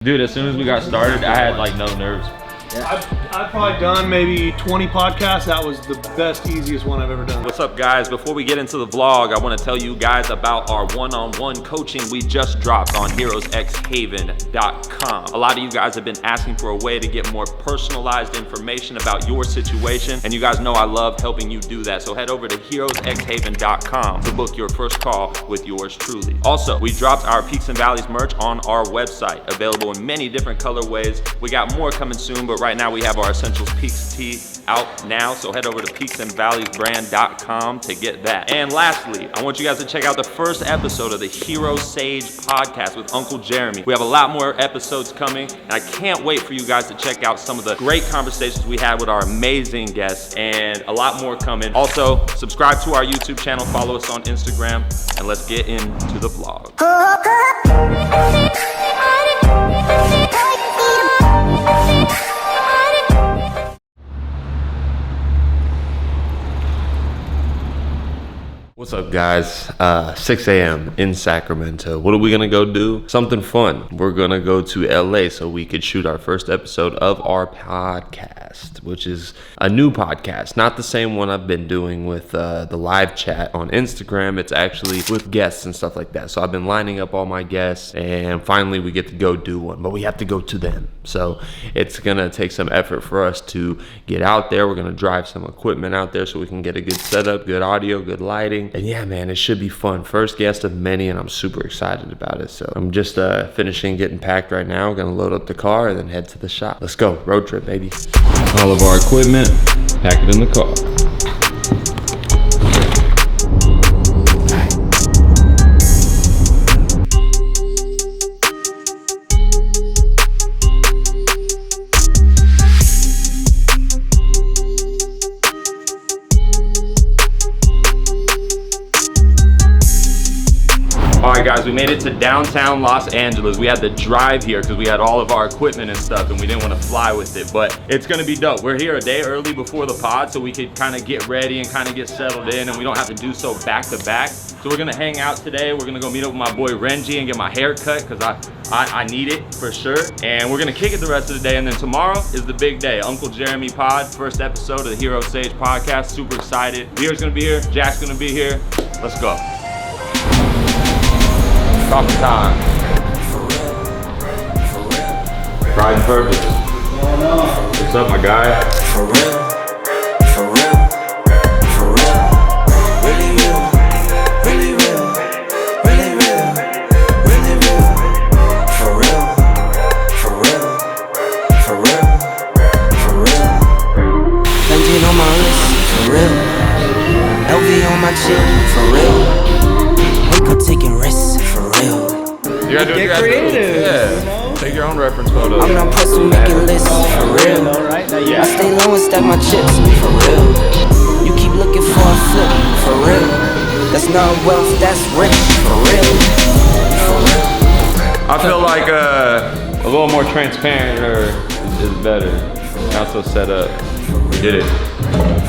Dude, as soon as we got started, I had like no nerves. Yeah. I've probably done maybe 20 podcasts. That was the best, easiest one I've ever done. What's up, guys? Before we get into the vlog, I want to tell you guys about our one-on-one coaching we just dropped on heroesxhaven.com. A lot of you guys have been asking for a way to get more personalized information about your situation, and you guys know I love helping you do that. So head over to heroesxhaven.com to book your first call with yours truly. Also, we dropped our Peaks and Valleys merch on our website, available in many different colorways. We got more coming soon, but right now we have our Essentials Peaks tee out now, so head over to peaksandvalleysbrand.com to get that. And lastly, I want you guys to check out the first episode of the Hero Sage podcast with Uncle Jeremy. We have a lot more episodes coming, and I can't wait for you guys to check out some of the great conversations we had with our amazing guests, and a lot more coming. Also, subscribe to our YouTube channel, follow us on Instagram, and let's get into the vlog. What's up, guys? 6 a.m. in Sacramento. What are we gonna go do? Something fun. We're gonna go to LA so we could shoot our first episode of our podcast, which is a new podcast, not the same one I've been doing with the live chat on Instagram. It's actually with guests and stuff like that. So I've been lining up all my guests, and finally we get to go do one, but we have to go to them. So it's gonna take some effort for us to get out there. We're gonna drive some equipment out there so we can get a good setup, good audio, good lighting. And yeah, man, it should be fun. First guest of many, and I'm super excited about it. So I'm just finishing getting packed right now. We're gonna load up the car and then head to the shop. Let's go, road trip, baby. All of our equipment, pack it in the car. Alright guys, we made it to downtown Los Angeles. We had to drive here because we had all of our equipment and stuff, and we didn't want to fly with it, but it's gonna be dope. We're here a day early before the pod so we could kind of get ready and kind of get settled in, and we don't have to do so back to back. So we're gonna hang out today. We're gonna go meet up with my boy Renji and get my hair cut because I need it for sure. And we're gonna kick it the rest of the day, and then tomorrow is the big day. Uncle Jeremy pod, first episode of the Hero Sage podcast. Super excited. Lear's gonna be here, Jack's gonna be here. Let's go. Coffee time. Pride and purpose. What's up, my guy? For real. For real. For real. Really real. Really real. Really real. Really real. For real. For real. For real. For real. Benji on my wrist. For real. LV on my chin. For real. Wake up taking risks. You gotta do what you gotta creative. do. Yeah. Take your own reference photos. I'm not pressed to make it lists, for real. I stay low and stack my chips, for real. You keep looking for a flip, for real. That's not wealth, that's rich, for real. For real. I feel like a little more transparent is better. Not so set up. We did it.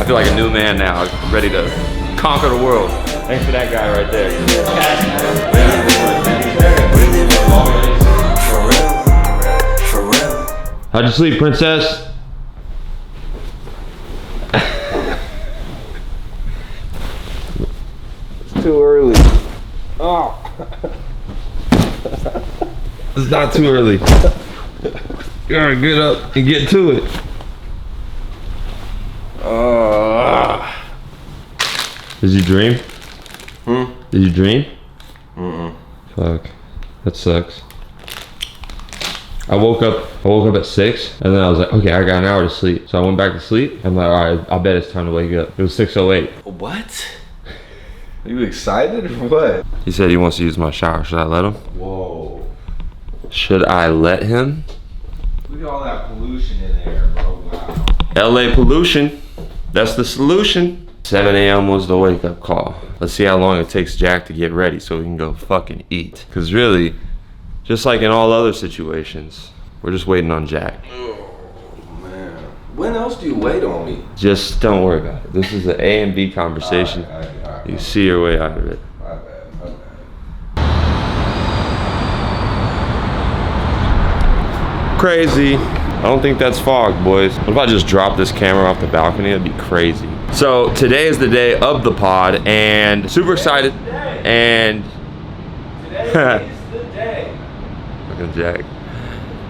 I feel like a new man now, ready to conquer the world. Thanks for that guy right there. How'd you sleep, princess? It's too early. Oh. It's not too early. You gotta get up and get to it. Did you dream? Did you dream? Fuck. That sucks. I woke up at 6, and then I was like, okay, I got an hour to sleep. So I went back to sleep. I'm like, all right, I bet it's time to wake up. It was 6:08. What? Are you excited or what? He said he wants to use my shower. Should I let him? Whoa. Should I let him? Look at all that pollution in there, bro. Wow. LA pollution. That's the solution. 7 a.m. was the wake up call. Let's see how long it takes Jack to get ready so we can go fucking eat. Cause really, just like in all other situations, we're just waiting on Jack. Oh, man. When else do you wait on me? Just don't worry about it. This is an A and B conversation. All right. You see your way out of it. My bad. crazy. I don't think that's fog, boys. What if I just drop this camera off the balcony? That'd be crazy. So today is the day of the pod, and super excited. And today is the day. Fucking Jack.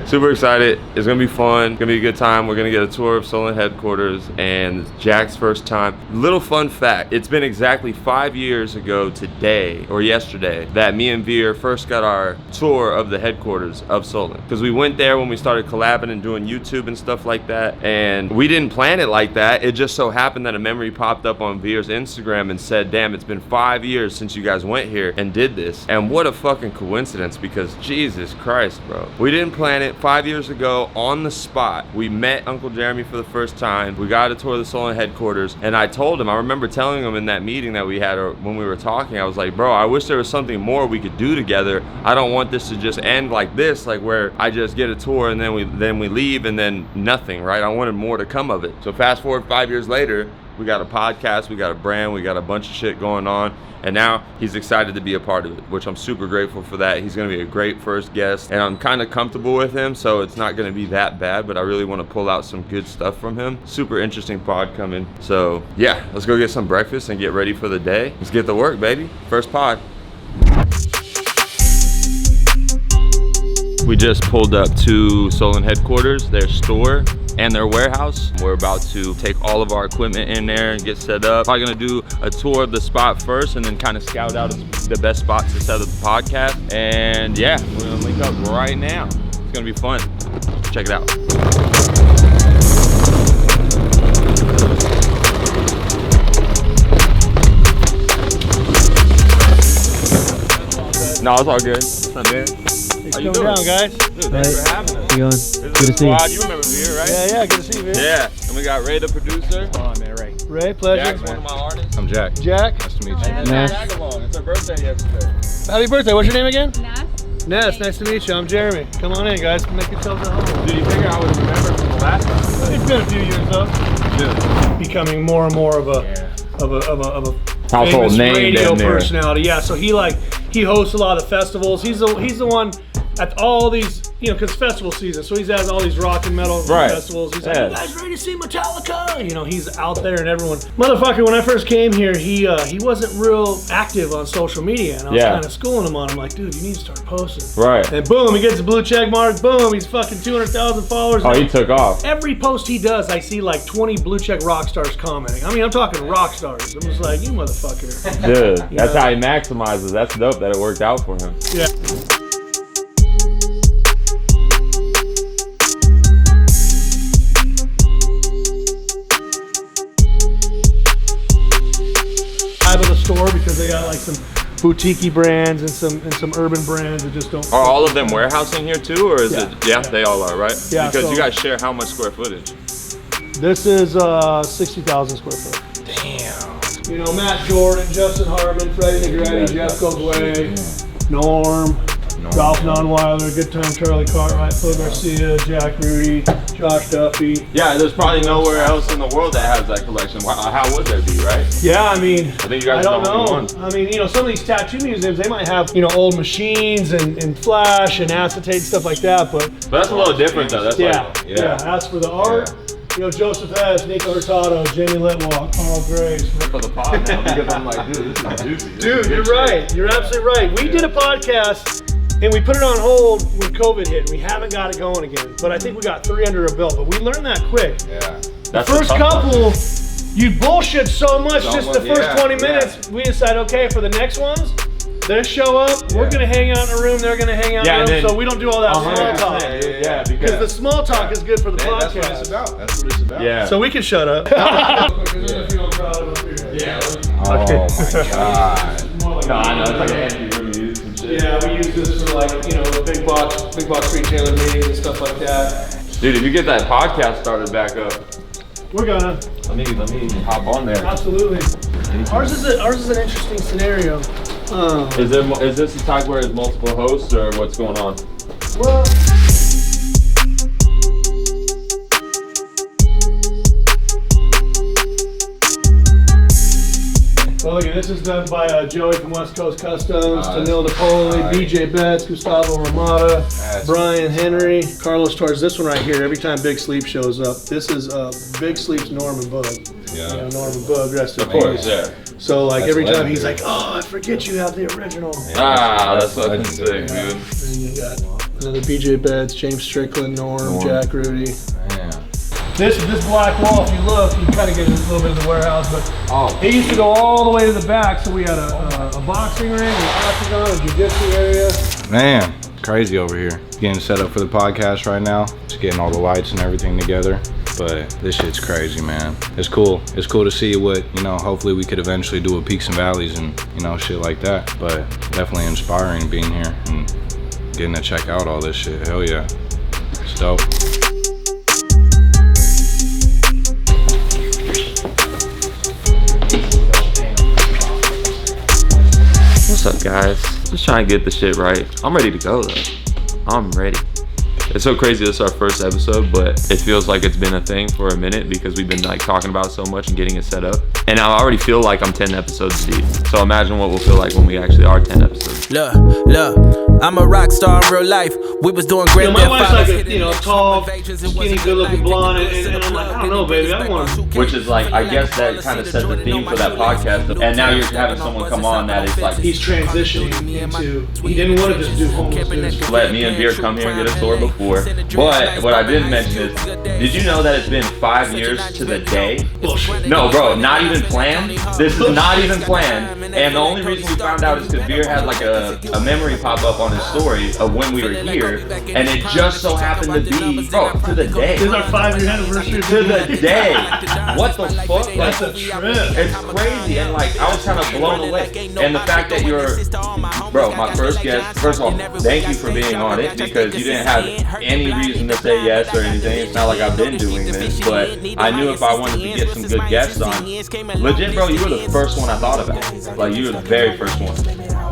Super excited. It's gonna be fun. It's gonna be a good time. We're gonna get a tour of Solen headquarters and Jack's first time. Little fun fact, it's been exactly 5 years ago today, or yesterday, that me and Veer first got our tour of the headquarters of Solen. Because we went there when we started collabing and doing YouTube and stuff like that, and we didn't plan it like that. It just so happened that a memory popped up on Veer's Instagram and said, damn, it's been 5 years since you guys went here and did this. And what a fucking coincidence, because Jesus Christ, bro. We didn't plan it. 5 years ago, on the spot, we met Uncle Jeremy for the first time. We got a tour of the Solen headquarters, and I told him, I remember telling him in that meeting that we had, or when we were talking, I was like, bro, I wish there was something more we could do together. I don't want this to just end like this, like where I just get a tour and then we leave and then nothing, right? I wanted more to come of it. So fast forward 5 years later, we got a podcast, we got a brand, we got a bunch of shit going on. And now he's excited to be a part of it, which I'm super grateful for that. He's gonna be a great first guest, and I'm kind of comfortable with him, so it's not gonna be that bad, but I really wanna pull out some good stuff from him. Super interesting pod coming. So yeah, let's go get some breakfast and get ready for the day. Let's get to work, baby. First pod. We just pulled up to Solen headquarters, their store and their warehouse. We're about to take all of our equipment in there and get set up. Probably gonna do a tour of the spot first and then kind of scout out the best spots to set up the podcast. And yeah, we're gonna link up right now. It's gonna be fun. Check it out. No, it's all good. What's up, man? How you doing, guys? Dude, thanks for having us. How you going? This Good is to the see you. squad. You remember Veer, right? Yeah, good to see you, man. Yeah, and we got Ray, the producer. Come on, man, Ray. Ray, pleasure. Jack's one of my artists. I'm Jack. Jack, Nice to meet you. And Ness. then tag along. It's her birthday yesterday. happy birthday. What's your name again? Ness. Ness, nice to meet you. I'm Jeremy. Come on in, guys. Make yourselves at home. Did you figure I would remember from the last time? It's been a few years though. Yeah. Becoming more and more of a Household famous name radio down there. personality. Yeah, so he hosts a lot of festivals. He's the one at all these, because festival season. So he's at all these rock and metal festivals. He's like, you guys ready to see Metallica? He's out there and everyone. Motherfucker, when I first came here, he wasn't real active on social media, and I was kind of schooling him on. I'm like, dude, you need to start posting. Right. And boom, he gets a blue check mark. Boom, he's fucking 200,000 followers. Oh, he took off. Every post he does, I see like 20 blue check rock stars commenting. I mean, I'm talking rock stars. I'm just like, you motherfucker. Dude, that's how he maximizes. That's dope that it worked out for him. Yeah. Of the store because they got like some boutique brands and some urban brands that just don't. Are all of them warehousing here too, or is Yeah. it? Yeah, they all are, right? Yeah, Because so- you guys share how much square footage? This is 60,000 square foot. Damn. Matt Jordan, Justin Harmon, Freddie Negretti, Jeff Goldway, Norm, Ralph Nonweiler, Good Time Charlie Cartwright, Phil Garcia, Jack Rudy, Josh Duffy. Yeah, there's probably nowhere else in the world that has that collection. How would there be, right? Yeah, I mean, I think you guys I don't are the know. only ones. I mean, some of these tattoo museums, they might have, old machines and flash and acetate, stuff like that, but But that's a little different though. That's yeah. like, As for the art, Joseph Hess, Nico Hurtado, Jamie Litwalk, Carl Grace. For the pod now, because I'm like, dude, this is juicy. This Dude, is you're good right. You're absolutely right. We did a podcast and we put it on hold when COVID hit. We haven't got it going again, but I think we got 3 under a belt. But we learned that quick. Yeah. The That's first a tough couple, you bullshit so much. Just the first yeah, 20 minutes, we decided, okay, for the next ones, they show up. We're gonna hang out in a room. They're gonna hang out in a room. then- So we don't do all that small talk. Yeah, Because the small talk is good for the That's what podcast. it's about. That's what it's about. Yeah. So we can shut up. yeah. Oh my God. No, I know. It's like an empty room. You use some shit. Yeah, we use this for big box retailer meetings and stuff like that. Dude, if you get that podcast started back up, We're gonna. let me hop on there. Absolutely. Ours is an interesting scenario. Is this the type where it's multiple hosts or what's going on? Well, look at this is done by Joey from West Coast Customs, Tanil Napoli, BJ Betts, Gustavo Ramada, Brian Henry, Carlos Torres. This one right here, every time Big Sleep shows up, this is Big Sleep's Norman Bug. Yeah. You know, Norman Bug, rest in Of course, peace. yeah. So like That's every time he's legendary. like, oh, I forget you have the original. That's fucking legendary. sick, dude. And you got another BJ Betts, James Strickland, Norm, Jack Rudy. Yeah. This black wall, if you look, you kind of get a little bit of the warehouse, but it used to go all the way to the back. So we had a boxing ring, an octagon, a jiu-jitsu area. Man, crazy over here. Getting set up for the podcast right now. Just getting all the lights and everything together. But this shit's crazy, man. It's cool. It's cool to see what, you know, hopefully we could eventually do with peaks and valleys and, you know, shit like that. But definitely inspiring being here and getting to check out all this shit. Hell yeah. It's dope. What's up, guys? Just trying to get the shit right. I'm ready to go, though. I'm ready. It's so crazy this is our first episode, but it feels like it's been a thing for a minute because we've been like talking about it so much and getting it set up. And I already feel like I'm 10 episodes deep. So imagine what we'll feel like when we actually are 10 episodes. Look, I'm a rock star in real life. We was doing great. My wife's like a tall, skinny, good-looking blonde, and I'm like, I don't know, baby, I want to. Which is like, I guess that kind of set the theme for that podcast. And now you're having someone come on that is like, He's transitioning into. He didn't want to just do homeless dudes. let me and Beer come here and get a tour before. But what I didn't mention is, did you know that it's been 5 years to the day? Bullshit. No, bro, not even planned. This is not even planned. And the only reason we found out is because Beer had like a memory pop up on his story of when we were here, and it just so happened to be, bro, to the day. This is our 5-year anniversary. To the day. What the fuck? Like, That's a trip. it's crazy, and like I was kind of blown away. And the fact that you're, bro, my first guest. First of all, thank you for being on it because you didn't have any reason to say yes or anything. It's not like I've been doing this, but I knew if I wanted to get some good guests on, legit, bro, you were the first one I thought about. Like you were the very first one.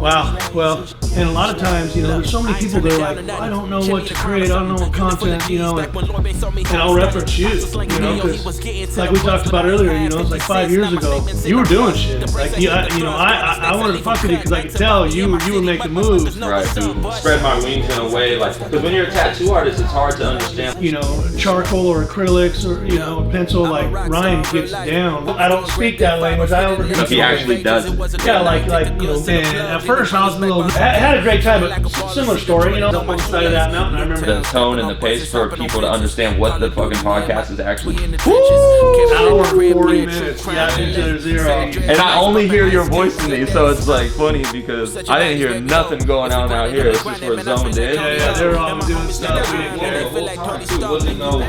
Wow. Well, and a lot of times, you know, there's so many people that are like, well, I don't know what to create, I don't know what content, you know, and I'll reference you, you know, because like we talked about earlier, you know, it's like 5 years ago, you were doing shit. Like, I wanted to fuck with you because I could tell you were making moves. Right, to spread my wings in a way, like, because when you're a tattoo artist, it's hard to understand. You know, charcoal or acrylics or, you know, pencil, like Ryan gets down. I don't speak that language, I overhear. He actually does it. Yeah, like, you know, and at first I was a little, I had a great time, but similar story, you know, on the side of that mountain, I remember The tone and the pace for people to understand what the fucking podcast is actually. hour and 40 minutes, yeah, into zero. And I only hear your voice in these, so it's like funny because I didn't hear nothing going on out here. It's just we're zoned in. Yeah, they were all doing stuff, we didn't care. Wasn't no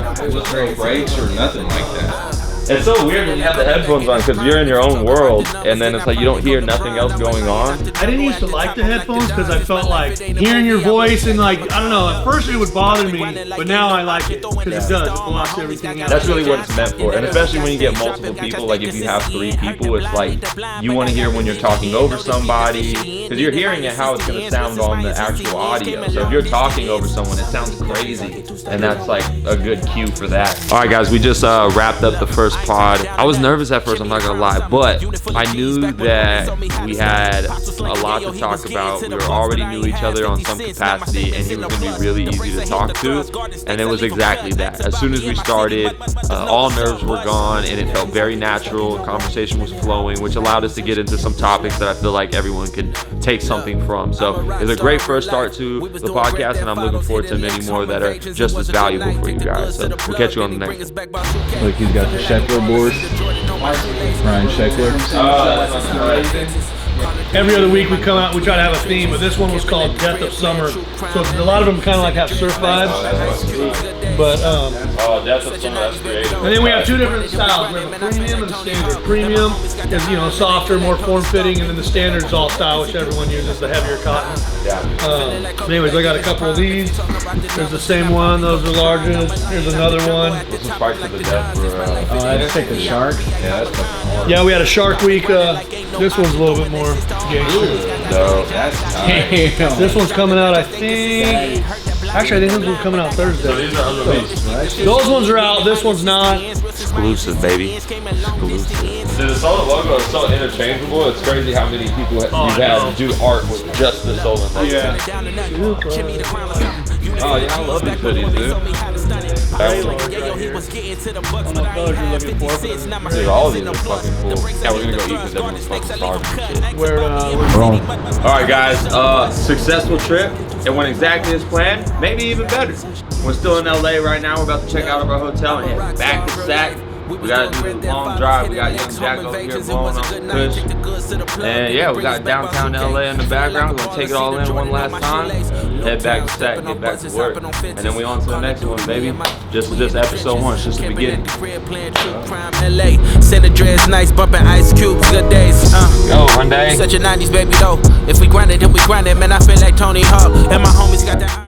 breaks or nothing like that. It's so weird when you have the headphones on because you're in your own world, and then it's like you don't hear nothing else going on. I didn't used to like the headphones because I felt like hearing your voice and like, I don't know, at first it would bother me, but now I like it because it does, it blocks everything out. That's really what it's meant for, and especially when you get multiple people, like if you have 3 people, it's like you want to hear when you're talking over somebody, because you're hearing it how it's going to sound on the actual audio. So if you're talking over someone, it sounds crazy, and that's like a good cue for that. All right, guys, we just wrapped up the first pod. I was nervous at first, I'm not gonna lie, but I knew that we had a lot to talk about. We already knew each other on some capacity, and he was gonna be really easy to talk to, and it was exactly that. As soon as we started, all nerves were gone, and it felt very natural. Conversation was flowing, which allowed us to get into some topics that I feel like everyone can take something from. So it's a great first start to the podcast, and I'm looking forward to many more that are just as valuable for you guys. So we'll catch you on the next. Look, he's got the Sheckler board. Ryan Sheckler. Every other week we come out and we try to have a theme, but this one was called Death of Summer. So a lot of them kind of like have surf vibes. But Oh, Death of Summer, that's creative. and then we have 2 different styles. We have a premium and a standard. Premium is, you know, softer, more form-fitting, and then the standard is all style, which everyone uses, the heavier cotton. But anyways, I got a couple of these. There's the same one. Those are largest. Here's another one. What's some parts of the death for Let's take the shark. Yeah, that's fucking hard. Yeah, we had a Shark Week. This one's a little bit more gangster. no. That's tight. This one's coming out, I think Actually, I think this one's coming out Thursday. So these are unreleased. Those ones are out. This one's not. Exclusive, baby. Exclusive. Dude, the Solen logo is so interchangeable. It's crazy how many people you've had do art with just the Solen logo. Yeah. Oh yeah, I love these hoodies, dude. Dude, all of these are fucking cool. Yeah, we're gonna go eat because everyone's fucking starving and shit. Where Alright guys, successful trip. It went exactly as planned, maybe even better. We're still in LA right now. We're about to check out of our hotel and head back to Sac. We gotta do a long drive. We got young Jack over here blowing on Kush. And yeah, we got downtown LA in the background. We're gonna take it all in one last time. Head back to Sac, get back to work. And then we on to the next one, baby. Just episode 1, it's just the beginning. Center dreads nice, bumping Ice Cubes, good days. Yo, one day. Such a 90s baby though. If we grind it, then we grind it. Man, I feel like Tony Hawk. And my homies got that.